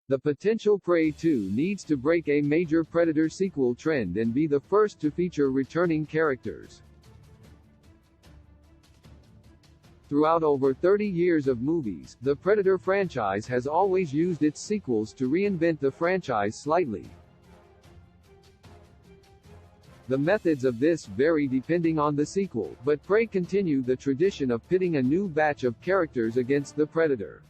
The potential Prey 2 needs to break a major Predator sequel trend and be the first to feature returning characters. Throughout over 30 years of movies, the Predator franchise has always used its sequels to reinvent the franchise slightly. The methods of this vary depending on the sequel, but Prey continued the tradition of pitting a new batch of characters against the Predator.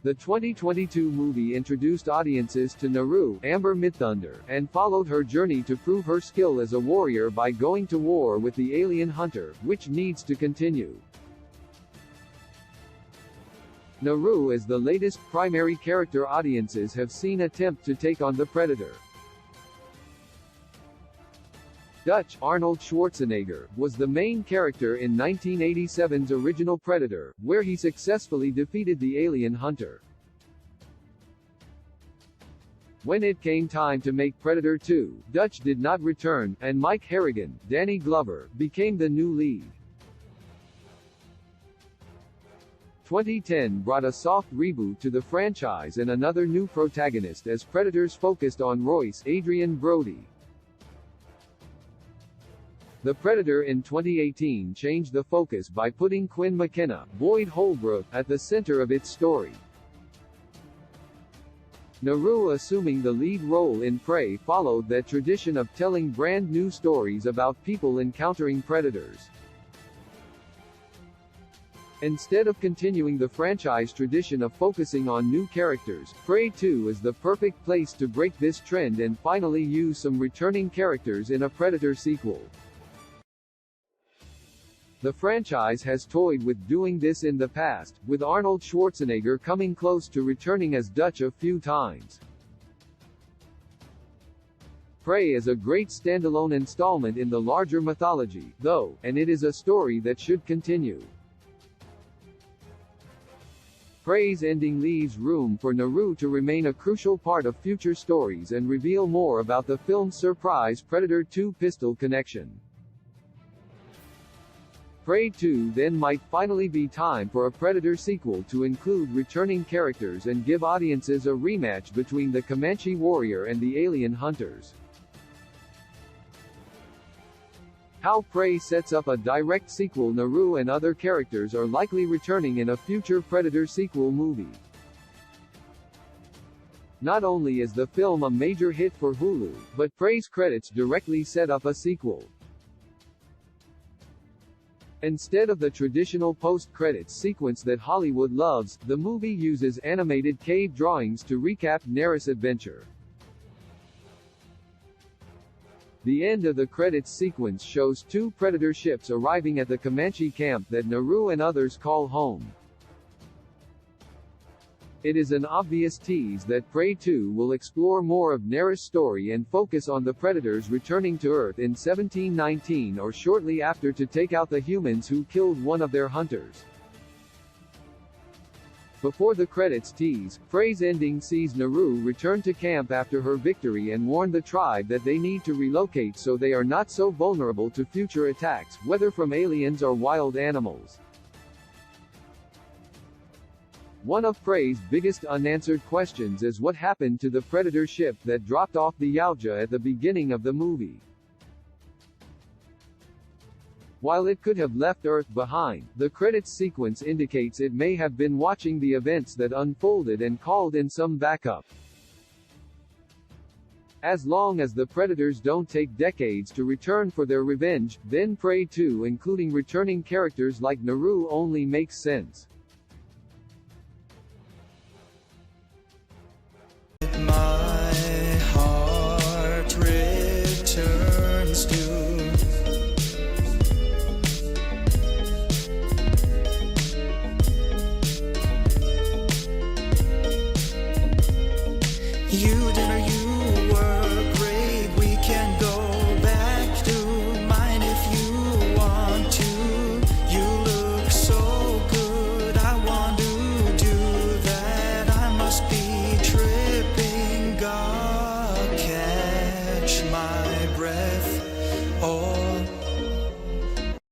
The 2022 movie introduced audiences to Naru, Amber Midthunder, and followed her journey to prove her skill as a warrior by going to war with the alien hunter, which needs to continue. Naru is the latest primary character audiences have seen attempt to take on the Predator. Dutch, Arnold Schwarzenegger, was the main character in 1987's original Predator, where he successfully defeated the alien hunter. When it came time to make Predator 2, Dutch did not return, and Mike Harrigan, Danny Glover, became the new lead. 2010 brought a soft reboot to the franchise and another new protagonist as Predators focused on Royce Adrian Brody. The Predator in 2018 changed the focus by putting Quinn McKenna, Boyd Holbrook, at the center of its story. Naru assuming the lead role in Prey followed that tradition of telling brand new stories about people encountering predators. Instead of continuing the franchise tradition of focusing on new characters, Prey 2 is the perfect place to break this trend and finally use some returning characters in a Predator sequel. The franchise has toyed with doing this in the past, with Arnold Schwarzenegger coming close to returning as Dutch a few times. Prey is a great standalone installment in the larger mythology, though, and it is a story that should continue. Prey's ending leaves room for Naru to remain a crucial part of future stories and reveal more about the film's surprise Predator 2 pistol connection. Prey 2 then might finally be time for a Predator sequel to include returning characters and give audiences a rematch between the Comanche warrior and the alien hunters. How Prey sets up a direct sequel. Naru and other characters are likely returning in a future Predator sequel movie. Not only is the film a major hit for Hulu, but Prey's credits directly set up a sequel. Instead of the traditional post-credits sequence that Hollywood loves, the movie uses animated cave drawings to recap Naru's adventure. The end of the credits sequence shows two Predator ships arriving at the Comanche camp that Naru and others call home. It is an obvious tease that Prey 2 will explore more of Naru's story and focus on the Predators returning to Earth in 1719 or shortly after to take out the humans who killed one of their hunters. Before the credits tease, Prey's ending sees Naru return to camp after her victory and warn the tribe that they need to relocate so they are not so vulnerable to future attacks, whether from aliens or wild animals. One of Prey's biggest unanswered questions is what happened to the Predator ship that dropped off the Yautja at the beginning of the movie. While it could have left Earth behind, the credits sequence indicates it may have been watching the events that unfolded and called in some backup. As long as the Predators don't take decades to return for their revenge, then Prey 2 including returning characters like Naru only makes sense.